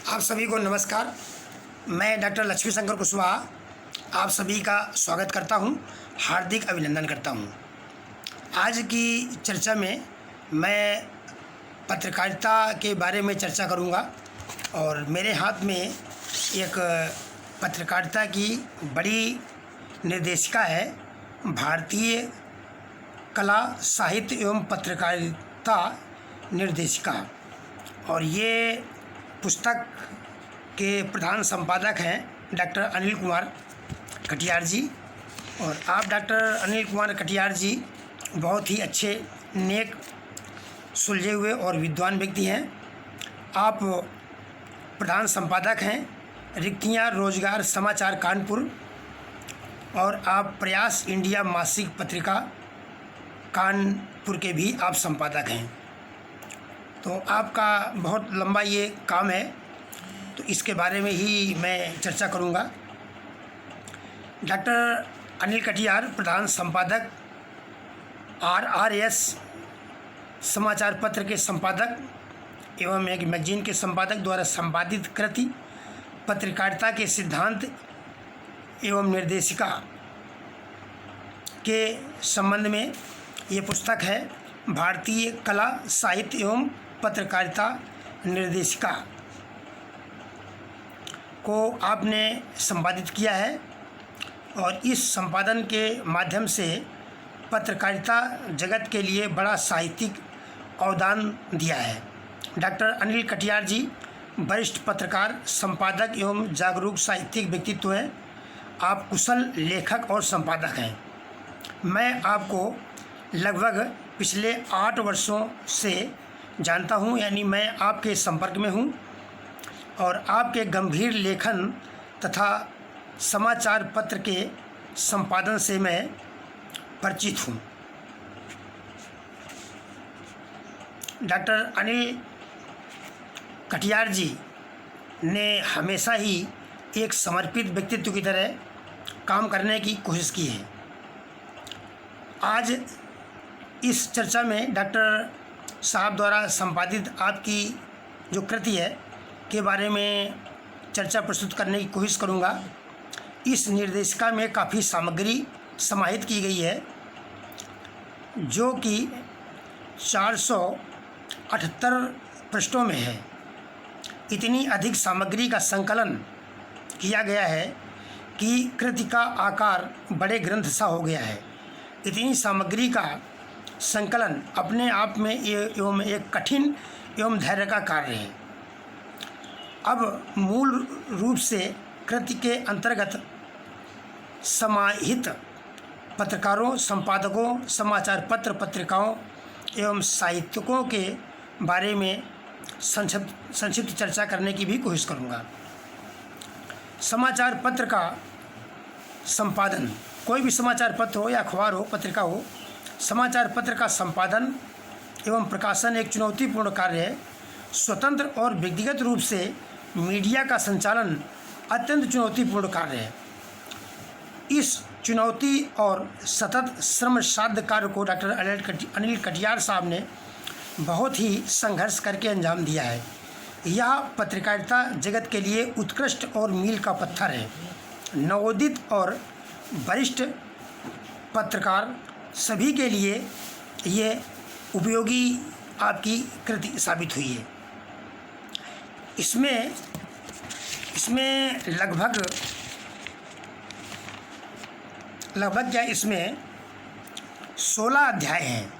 आप सभी को नमस्कार। मैं डॉक्टर लक्ष्मी शंकर कुशवाहा आप सभी का स्वागत करता हूं, हार्दिक अभिनंदन करता हूं। आज की चर्चा में मैं पत्रकारिता के बारे में चर्चा करूंगा और मेरे हाथ में एक पत्रकारिता की बड़ी निर्देशिका है, भारतीय कला साहित्य एवं पत्रकारिता निर्देशिका। और ये पुस्तक के प्रधान संपादक हैं डॉक्टर अनिल कुमार कटियार जी। और आप डॉक्टर अनिल कुमार कटियार जी बहुत ही अच्छे, नेक, सुलझे हुए और विद्वान व्यक्ति हैं। आप प्रधान संपादक हैं रिक्तियाँ रोजगार समाचार कानपुर, और आप प्रयास इंडिया मासिक पत्रिका कानपुर के भी आप संपादक हैं। तो आपका बहुत लंबा ये काम है, तो इसके बारे में ही मैं चर्चा करूँगा। डॉक्टर अनिल कटियार प्रधान संपादक RRS समाचार पत्र के संपादक एवं एक मैगजीन के संपादक द्वारा संपादित कृति पत्रकारिता के सिद्धांत एवं निर्देशिका के संबंध में ये पुस्तक है, भारतीय कला साहित्य एवं पत्रकारिता निर्देशिका को आपने संपादित किया है। और इस संपादन के माध्यम से पत्रकारिता जगत के लिए बड़ा साहित्यिक अवदान दिया है। डॉक्टर अनिल कटियार जी वरिष्ठ पत्रकार, संपादक एवं जागरूक साहित्यिक व्यक्तित्व हैं। आप कुशल लेखक और संपादक हैं। मैं आपको लगभग पिछले 8 वर्षों से जानता हूं, यानी मैं आपके संपर्क में हूं और आपके गंभीर लेखन तथा समाचार पत्र के संपादन से मैं परिचित हूं। डॉक्टर अनिल कटियार जी ने हमेशा ही एक समर्पित व्यक्तित्व की तरह काम करने की कोशिश की है। आज इस चर्चा में डॉक्टर साहब द्वारा संपादित आपकी जो कृति है के बारे में चर्चा प्रस्तुत करने की कोशिश करूँगा। इस निर्देशिका में काफ़ी सामग्री समाहित की गई है, जो कि 478 पृष्ठों में है। इतनी अधिक सामग्री का संकलन किया गया है कि कृति का आकार बड़े ग्रंथ सा हो गया है। इतनी सामग्री का संकलन अपने आप में एवं एक कठिन एवं धैर्य का कार्य है। अब मूल रूप से कृति के अंतर्गत समाहित पत्रकारों, संपादकों, समाचार पत्र पत्रिकाओं एवं साहित्यकों के बारे में संक्षिप्त चर्चा करने की भी कोशिश करूँगा। समाचार पत्र का संपादन, कोई भी समाचार पत्र हो या अखबार हो, पत्रिका हो, समाचार पत्र का संपादन एवं प्रकाशन एक चुनौतीपूर्ण कार्य है। स्वतंत्र और व्यक्तिगत रूप से मीडिया का संचालन अत्यंत चुनौतीपूर्ण कार्य है। इस चुनौती और सतत श्रम साध्य कार्य को डॉक्टर अनिल कटियार साहब ने बहुत ही संघर्ष करके अंजाम दिया है। यह पत्रकारिता जगत के लिए उत्कृष्ट और मील का पत्थर है। नवोदित और वरिष्ठ पत्रकार सभी के लिए ये उपयोगी आपकी कृति साबित हुई है। इसमें लगभग क्या इसमें 16 अध्याय हैं।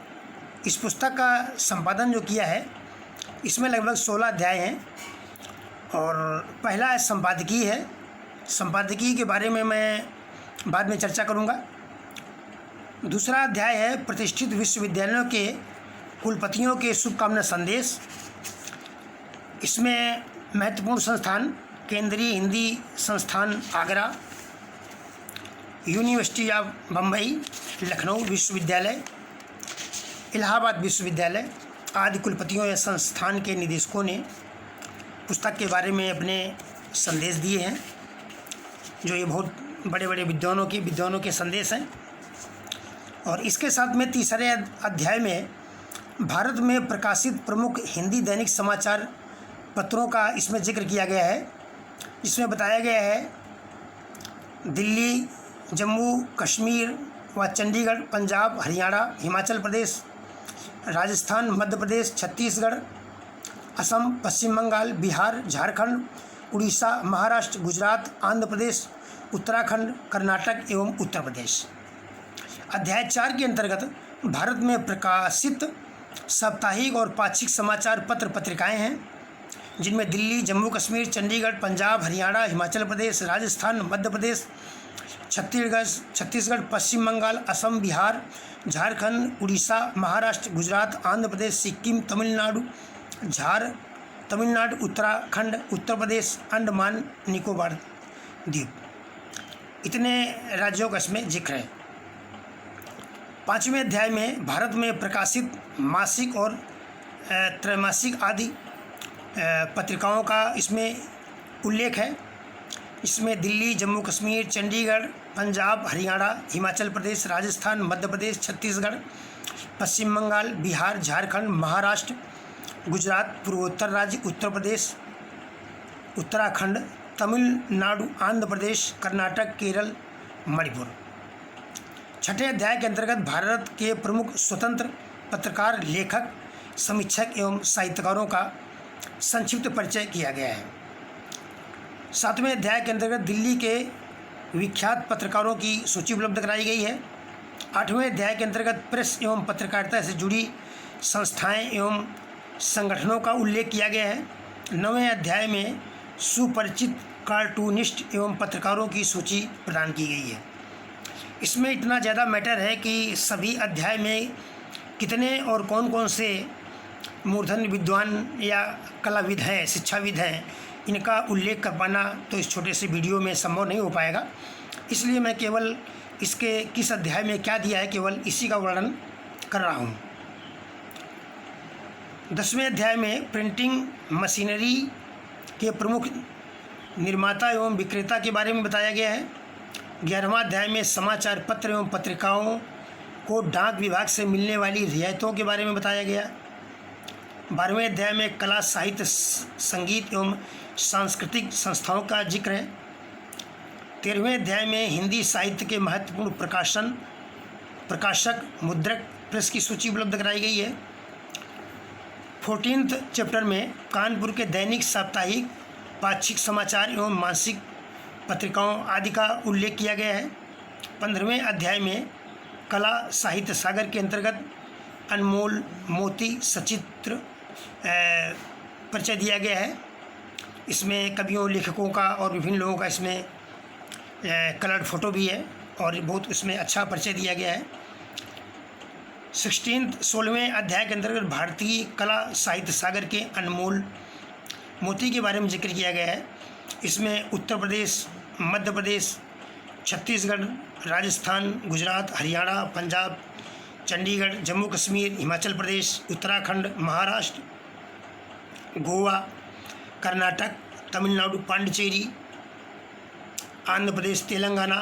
इस पुस्तक का संपादन जो किया है इसमें लगभग 16 अध्याय हैं। और पहला संपादकीय है। संपादकीय के बारे में मैं बाद में चर्चा करूँगा। दूसरा अध्याय है प्रतिष्ठित विश्वविद्यालयों के कुलपतियों के शुभकामना संदेश। इसमें महत्वपूर्ण संस्थान केंद्रीय हिंदी संस्थान आगरा, यूनिवर्सिटी ऑफ बम्बई, लखनऊ विश्वविद्यालय, इलाहाबाद विश्वविद्यालय आदि कुलपतियों या संस्थान के निदेशकों ने पुस्तक के बारे में अपने संदेश दिए हैं, जो ये बहुत बड़े बड़े विद्वानों के संदेश हैं। और इसके साथ में तीसरे अध्याय में भारत में प्रकाशित प्रमुख हिंदी दैनिक समाचार पत्रों का इसमें जिक्र किया गया है। इसमें बताया गया है दिल्ली, जम्मू कश्मीर व चंडीगढ़, पंजाब, हरियाणा, हिमाचल प्रदेश, राजस्थान, मध्य प्रदेश, छत्तीसगढ़, असम, पश्चिम बंगाल, बिहार, झारखंड, उड़ीसा, महाराष्ट्र, गुजरात, आंध्र प्रदेश, उत्तराखंड, कर्नाटक एवं उत्तर प्रदेश। अध्याय 4 के अंतर्गत भारत में प्रकाशित साप्ताहिक और पाक्षिक समाचार पत्र पत्रिकाएं हैं, जिनमें दिल्ली, जम्मू कश्मीर, चंडीगढ़, पंजाब, हरियाणा, हिमाचल प्रदेश, राजस्थान, मध्य प्रदेश, छत्तीसगढ़, पश्चिम बंगाल, असम, बिहार, झारखंड, उड़ीसा, महाराष्ट्र, गुजरात, आंध्र प्रदेश, सिक्किम, तमिलनाडु, उत्तराखंड, उत्तर प्रदेश, अंडमान निकोबार द्वीप, इतने राज्यों का इसमें जिक्र है। 5वें अध्याय में भारत में प्रकाशित मासिक और त्रैमासिक आदि पत्रिकाओं का इसमें उल्लेख है। इसमें दिल्ली, जम्मू कश्मीर, चंडीगढ़, पंजाब, हरियाणा, हिमाचल प्रदेश, राजस्थान, मध्य प्रदेश, छत्तीसगढ़, पश्चिम बंगाल, बिहार, झारखंड, महाराष्ट्र, गुजरात, पूर्वोत्तर राज्य, उत्तर प्रदेश, उत्तराखंड, तमिलनाडु, आंध्र प्रदेश, कर्नाटक, केरल, मणिपुर। 6ठे अध्याय के अंतर्गत भारत के प्रमुख स्वतंत्र पत्रकार, लेखक, समीक्षक एवं साहित्यकारों का संक्षिप्त परिचय किया गया है। 7वें अध्याय के अंतर्गत दिल्ली के विख्यात पत्रकारों की सूची उपलब्ध कराई गई है। 8वें अध्याय के अंतर्गत प्रेस एवं पत्रकारिता से जुड़ी संस्थाएं एवं संगठनों का उल्लेख किया गया है। 9वें अध्याय में सुपरिचित कार्टूनिस्ट एवं पत्रकारों की सूची प्रदान की गई है। इसमें इतना ज़्यादा मैटर है कि सभी अध्याय में कितने और कौन कौन से मूर्धन्य विद्वान या कलाविद हैं, शिक्षाविद हैं, इनका उल्लेख कर पाना तो इस छोटे से वीडियो में संभव नहीं हो पाएगा। इसलिए मैं केवल इसके किस अध्याय में क्या दिया है केवल इसी का वर्णन कर रहा हूँ। 10वें अध्याय में प्रिंटिंग मशीनरी के प्रमुख निर्माता एवं विक्रेता के बारे में बताया गया है। 11वां अध्याय में समाचार पत्र एवं पत्रिकाओं को डाक विभाग से मिलने वाली रियायतों के बारे में बताया गया। 12वें अध्याय में कला, साहित्य, संगीत एवं सांस्कृतिक संस्थाओं का जिक्र है। 13वें अध्याय में हिंदी साहित्य के महत्वपूर्ण प्रकाशक, मुद्रक, प्रेस की सूची उपलब्ध कराई गई है। 14th चैप्टर में कानपुर के दैनिक, साप्ताहिक, पाक्षिक समाचार एवं मासिक पत्रिकाओं आदि का उल्लेख किया गया है। 15वें अध्याय में कला साहित्य सागर के अंतर्गत अनमोल मोती सचित्र परिचय दिया गया है। इसमें कवियों, लेखकों का और विभिन्न लोगों का इसमें कलर्ड फोटो भी है और बहुत इसमें अच्छा परिचय दिया गया है। 16वें अध्याय के अंतर्गत भारतीय कला साहित्य सागर के अनमोल मोती के बारे में जिक्र किया गया है। इसमें उत्तर प्रदेश, मध्य प्रदेश, छत्तीसगढ़, राजस्थान, गुजरात, हरियाणा, पंजाब, चंडीगढ़, जम्मू कश्मीर, हिमाचल प्रदेश, उत्तराखंड, महाराष्ट्र, गोवा, कर्नाटक, तमिलनाडु, पांडिचेरी, आंध्र प्रदेश, तेलंगाना,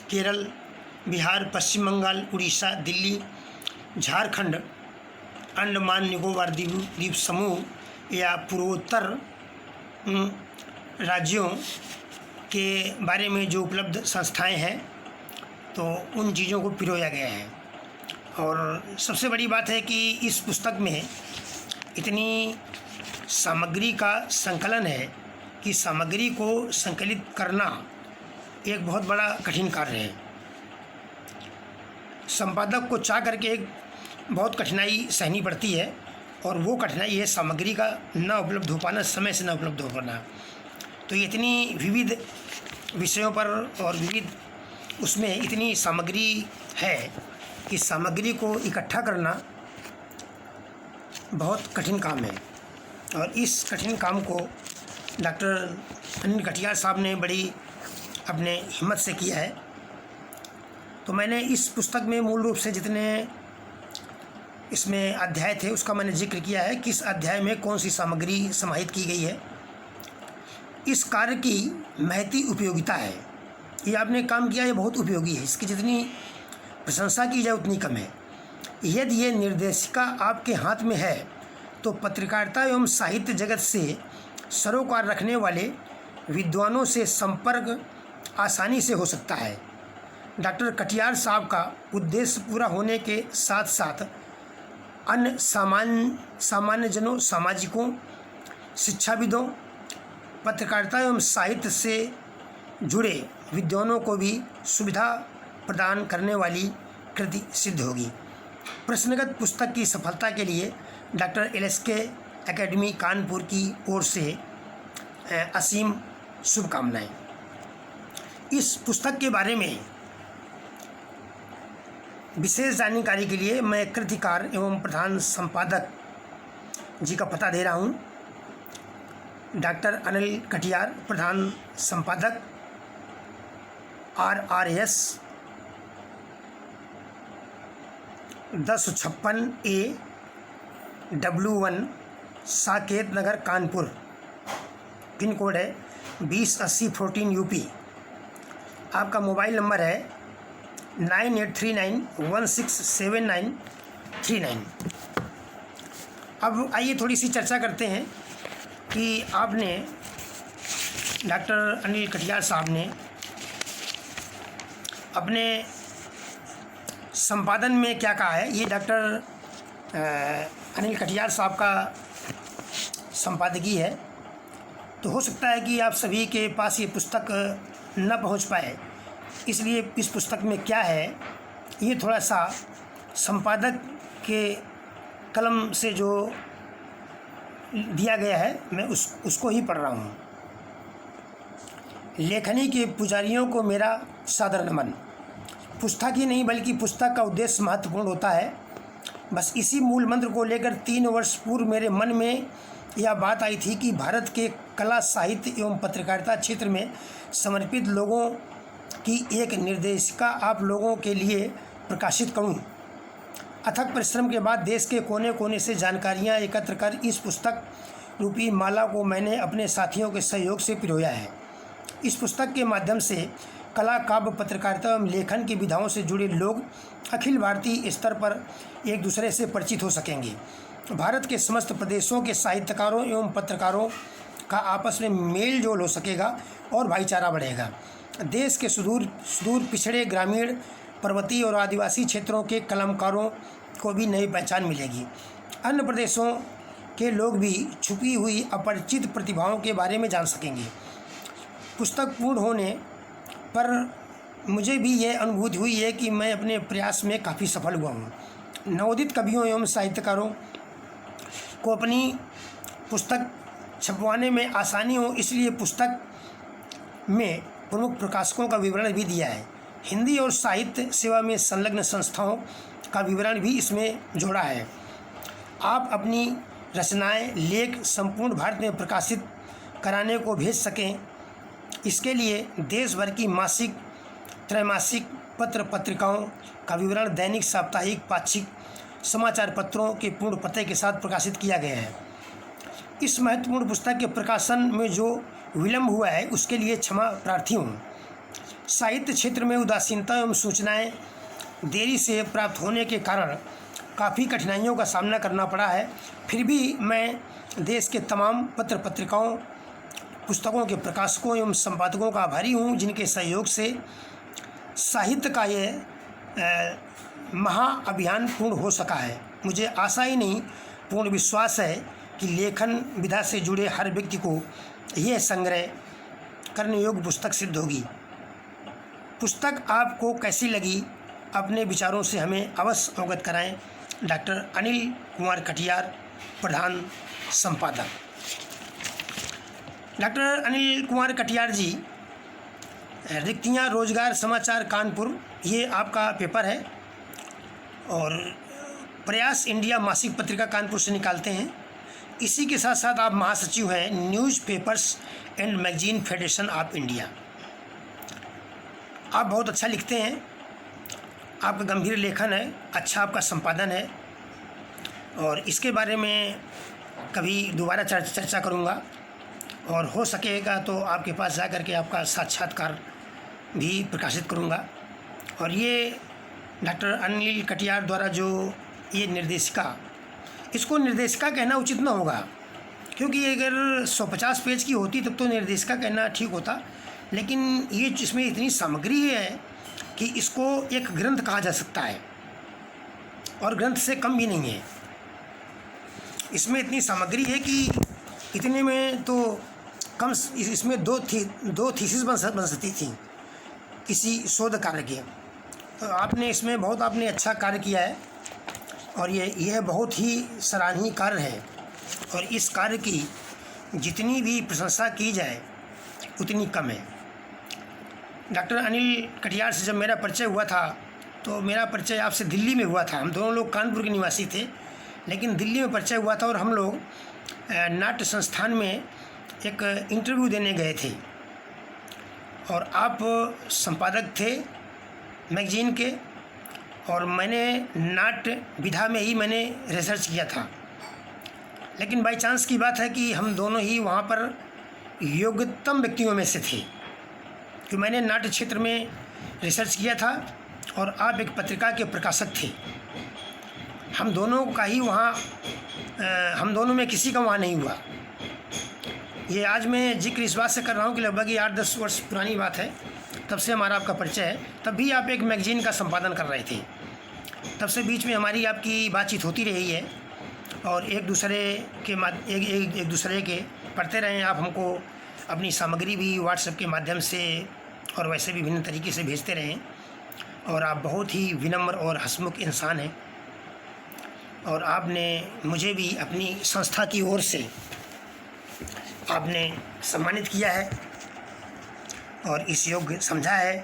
केरल, बिहार, पश्चिम बंगाल, उड़ीसा, दिल्ली, झारखंड, अंडमान निकोबार द्वीप समूह या पूर्वोत्तर राज्यों के बारे में जो उपलब्ध संस्थाएं हैं तो उन चीज़ों को पिरोया गया है। और सबसे बड़ी बात है कि इस पुस्तक में इतनी सामग्री का संकलन है कि सामग्री को संकलित करना एक बहुत बड़ा कठिन कार्य है। संपादक को चाह करके एक बहुत कठिनाई सहनी पड़ती है और वो कठिनाई है सामग्री का न उपलब्ध हो पाना, समय से न उपलब्ध हो पाना। तो ये इतनी विविध विषयों पर और विविध उसमें इतनी सामग्री है कि सामग्री को इकट्ठा करना बहुत कठिन काम है। और इस कठिन काम को डॉक्टर अनिल कटियार साहब ने बड़ी अपने हिम्मत से किया है। तो मैंने इस पुस्तक में मूल रूप से जितने इसमें अध्याय थे उसका मैंने जिक्र किया है, किस अध्याय में कौन सी सामग्री समाहित की गई है। इस कार्य की महती उपयोगिता है। ये आपने काम किया, ये बहुत उपयोगी है। इसकी जितनी प्रशंसा की जाए उतनी कम है। यदि ये निर्देशिका आपके हाथ में है तो पत्रकारिता एवं साहित्य जगत से सरोकार रखने वाले विद्वानों से संपर्क आसानी से हो सकता है। डॉक्टर कटियार साहब का उद्देश्य पूरा होने के साथ साथ अन्य सामान्य जनों, सामाजिकों, शिक्षाविदों, पत्रकारिता एवं साहित्य से जुड़े विद्वानों को भी सुविधा प्रदान करने वाली कृति सिद्ध होगी। प्रश्नगत पुस्तक की सफलता के लिए डॉक्टर LSK एकेडमी कानपुर की ओर से असीम शुभकामनाएं। इस पुस्तक के बारे में विशेष जानकारी के लिए मैं कृतिकार एवं प्रधान संपादक जी का पता दे रहा हूँ। डॉक्टर अनिल कटियार, प्रधान संपादक, RRS 1056A W1 Saket Nagar Kanpur, pin code है 208014 UP। आपका मोबाइल नंबर है 9839167939। अब आइए थोड़ी सी चर्चा करते हैं कि आपने डॉक्टर अनिल कटियार साहब ने अपने संपादन में क्या कहा है। ये डॉक्टर अनिल कटियार साहब का संपादकीय है, तो हो सकता है कि आप सभी के पास ये पुस्तक न पहुंच पाए, इसलिए इस पुस्तक में क्या है ये थोड़ा सा संपादक के कलम से जो दिया गया है मैं उसको ही पढ़ रहा हूँ। लेखनी के पुजारियों को मेरा सादर नमन। पुस्तक ही नहीं बल्कि पुस्तक का उद्देश्य महत्वपूर्ण होता है। बस इसी मूल मंत्र को लेकर 3 वर्ष पूर्व मेरे मन में यह बात आई थी कि भारत के कला, साहित्य एवं पत्रकारिता क्षेत्र में समर्पित लोगों की एक निर्देशिका आप लोगों के लिए प्रकाशित करूं। अथक परिश्रम के बाद देश के कोने कोने से जानकारियां एकत्र कर इस पुस्तक रूपी माला को मैंने अपने साथियों के सहयोग से पिरोया है। इस पुस्तक के माध्यम से कला, काव्य, पत्रकारिता एवं लेखन की विधाओं से जुड़े लोग अखिल भारतीय स्तर पर एक दूसरे से परिचित हो सकेंगे। भारत के समस्त प्रदेशों के साहित्यकारों एवं पत्रकारों का आपस में मेल जोल हो सकेगा और भाईचारा बढ़ेगा। देश के सुदूर पिछड़े, ग्रामीण, पर्वतीय और आदिवासी क्षेत्रों के कलमकारों को भी नई पहचान मिलेगी। अन्य प्रदेशों के लोग भी छुपी हुई अपरिचित प्रतिभाओं के बारे में जान सकेंगे। पुस्तक पूर्ण होने पर मुझे भी यह अनुभूति हुई है कि मैं अपने प्रयास में काफ़ी सफल हुआ हूँ। नवोदित कवियों एवं साहित्यकारों को अपनी पुस्तक छपवाने में आसानी हो, इसलिए पुस्तक में प्रमुख प्रकाशकों का विवरण भी दिया है। हिंदी और साहित्य सेवा में संलग्न संस्थाओं का विवरण भी इसमें जोड़ा है। आप अपनी रचनाएं, लेख संपूर्ण भारत में प्रकाशित कराने को भेज सकें, इसके लिए देश भर की मासिक, त्रैमासिक पत्र पत्रिकाओं का विवरण दैनिक, साप्ताहिक, पाक्षिक समाचार पत्रों के पूर्ण पते के साथ प्रकाशित किया गया है। इस महत्वपूर्ण पुस्तक के प्रकाशन में जो विलंब हुआ है उसके लिए क्षमा प्रार्थी हूँ। साहित्य क्षेत्र में उदासीनता एवं सूचनाएं देरी से प्राप्त होने के कारण काफ़ी कठिनाइयों का सामना करना पड़ा है। फिर भी मैं देश के तमाम पत्र पत्रिकाओं, पुस्तकों के प्रकाशकों एवं संपादकों का आभारी हूँ, जिनके सहयोग से साहित्य का ये महाअभियान पूर्ण हो सका है। मुझे आशा ही नहीं, पूर्ण विश्वास है कि लेखन विधा से जुड़े हर व्यक्ति को यह संग्रह करने योग्य पुस्तक सिद्ध होगी। पुस्तक आपको कैसी लगी, अपने विचारों से हमें अवश्य अवगत कराएं। डॉक्टर अनिल कुमार कटियार, प्रधान संपादक। डॉक्टर अनिल कुमार कटियार जी, रिक्तियाँ रोजगार समाचार कानपुर, ये आपका पेपर है और प्रयास इंडिया मासिक पत्रिका कानपुर से निकालते हैं। इसी के साथ साथ आप महासचिव हैं news papers and magazine federation of India. आप बहुत अच्छा लिखते हैं, आपका गंभीर लेखन है, अच्छा आपका संपादन है और इसके बारे में कभी दोबारा चर्चा करूँगा और हो सकेगा तो आपके पास जा कर के आपका साक्षात्कार भी प्रकाशित करूँगा। और ये डॉक्टर अनिल कटियार द्वारा जो ये निर्देशिका, इसको निर्देशिका कहना उचित न होगा क्योंकि अगर 150 पेज की होती तब तो निर्देशिका कहना ठीक होता, लेकिन ये इसमें इतनी सामग्री है कि इसको एक ग्रंथ कहा जा सकता है और ग्रंथ से कम भी नहीं है। इसमें इतनी सामग्री है कि इतने में तो कम इसमें दो थीसिस बन सकती थी किसी शोध कार्य के। तो आपने इसमें बहुत आपने अच्छा कार्य किया है और यह बहुत ही सराहनीय कार्य है और इस कार्य की जितनी भी प्रशंसा की जाए उतनी कम है। डॉक्टर अनिल कटियार से जब मेरा परिचय हुआ था तो मेरा परिचय आपसे दिल्ली में हुआ था। हम दोनों लोग कानपुर के निवासी थे, लेकिन दिल्ली में परिचय हुआ था और हम लोग नाट्य संस्थान में एक इंटरव्यू देने गए थे और आप संपादक थे मैगजीन के और मैंने नाट्य विधा में ही मैंने रिसर्च किया था। लेकिन बाई चांस की बात है कि हम दोनों ही वहाँ पर योग्यतम व्यक्तियों में से थे, कि मैंने नाट्य क्षेत्र में रिसर्च किया था और आप एक पत्रिका के प्रकाशक थे। हम दोनों का ही वहाँ हम दोनों में किसी का वहाँ नहीं हुआ। ये आज मैं जिक्र इस बात से कर रहा हूँ कि लगभग 8-10 वर्ष पुरानी बात है, तब से हमारा आपका परिचय है। तब भी आप एक मैगजीन का संपादन कर रहे थे, तब से बीच में हमारी आपकी बातचीत होती रही है और एक दूसरे के पढ़ते रहे। आप हमको अपनी सामग्री भी व्हाट्सएप के माध्यम से और वैसे भी विभिन्न तरीके से भेजते रहे और आप बहुत ही विनम्र और हंसमुख इंसान हैं और आपने मुझे भी अपनी संस्था की ओर से आपने सम्मानित किया है और इस योग्य समझा है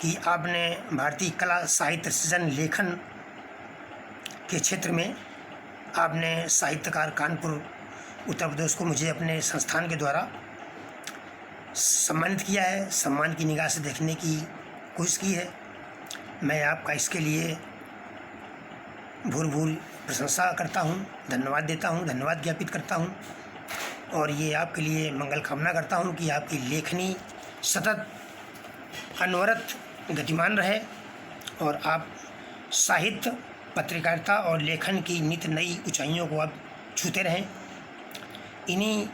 कि आपने भारतीय कला साहित्य सृजन लेखन के क्षेत्र में आपने साहित्यकार कानपुर उत्तर प्रदेश को मुझे अपने संस्थान के द्वारा सम्मानित किया है, सम्मान की निगाह से देखने की कोशिश की है। मैं आपका इसके लिए भूल प्रशंसा करता हूँ, धन्यवाद देता हूँ, धन्यवाद ज्ञापित करता हूँ और ये आपके लिए मंगल कामना करता हूँ कि आपकी लेखनी सतत अनवरत गतिमान रहे और आप साहित्य, पत्रकारिता और लेखन की नित्य नई ऊंचाइयों को आप छूते रहें। इन्हीं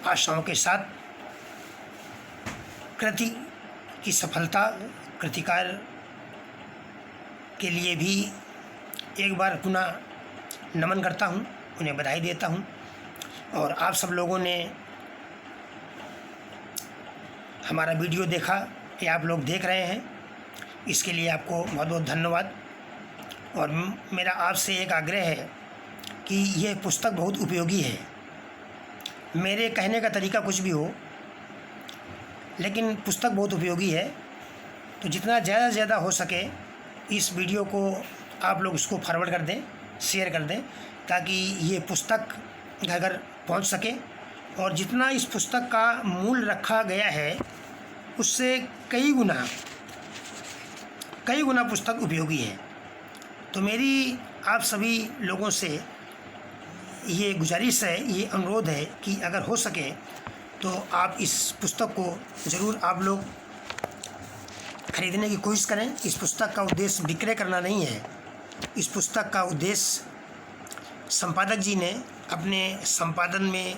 आशाओं के साथ कृति की सफलता, कृतिकार के लिए भी एक बार पुनः नमन करता हूँ, उन्हें बधाई देता हूँ और आप सब लोगों ने हमारा वीडियो देखा या आप लोग देख रहे हैं, इसके लिए आपको बहुत बहुत धन्यवाद। और मेरा आपसे एक आग्रह है कि यह पुस्तक बहुत उपयोगी है। मेरे कहने का तरीका कुछ भी हो, लेकिन पुस्तक बहुत उपयोगी है। तो जितना ज़्यादा से ज़्यादा हो सके इस वीडियो को आप लोग इसको फॉरवर्ड कर दें, शेयर कर दें, ताकि ये पुस्तक घर घर पहुंच सके और जितना इस पुस्तक का मूल्य रखा गया है उससे कई गुना पुस्तक उपयोगी है। तो मेरी आप सभी लोगों से ये गुजारिश है, ये अनुरोध है कि अगर हो सके तो आप इस पुस्तक को ज़रूर आप लोग खरीदने की कोशिश करें। इस पुस्तक का उद्देश्य विक्रय करना नहीं है। इस पुस्तक का उद्देश्य संपादक जी ने अपने संपादन में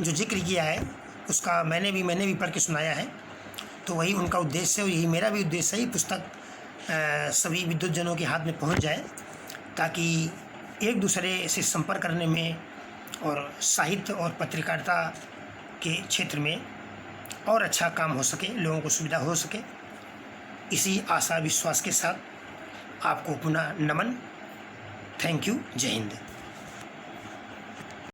जो जिक्र किया है उसका मैंने भी पढ़ के सुनाया है। तो वही उनका उद्देश्य है और यही मेरा भी उद्देश्य है। ये पुस्तक सभी विद्वतजनों के हाथ में पहुंच जाए ताकि एक दूसरे से संपर्क करने में और साहित्य और पत्रकारिता के क्षेत्र में और अच्छा काम हो सके, लोगों को सुविधा हो सके। इसी आशा विश्वास के साथ आपको पुनः नमन। Thank you. जय हिंद।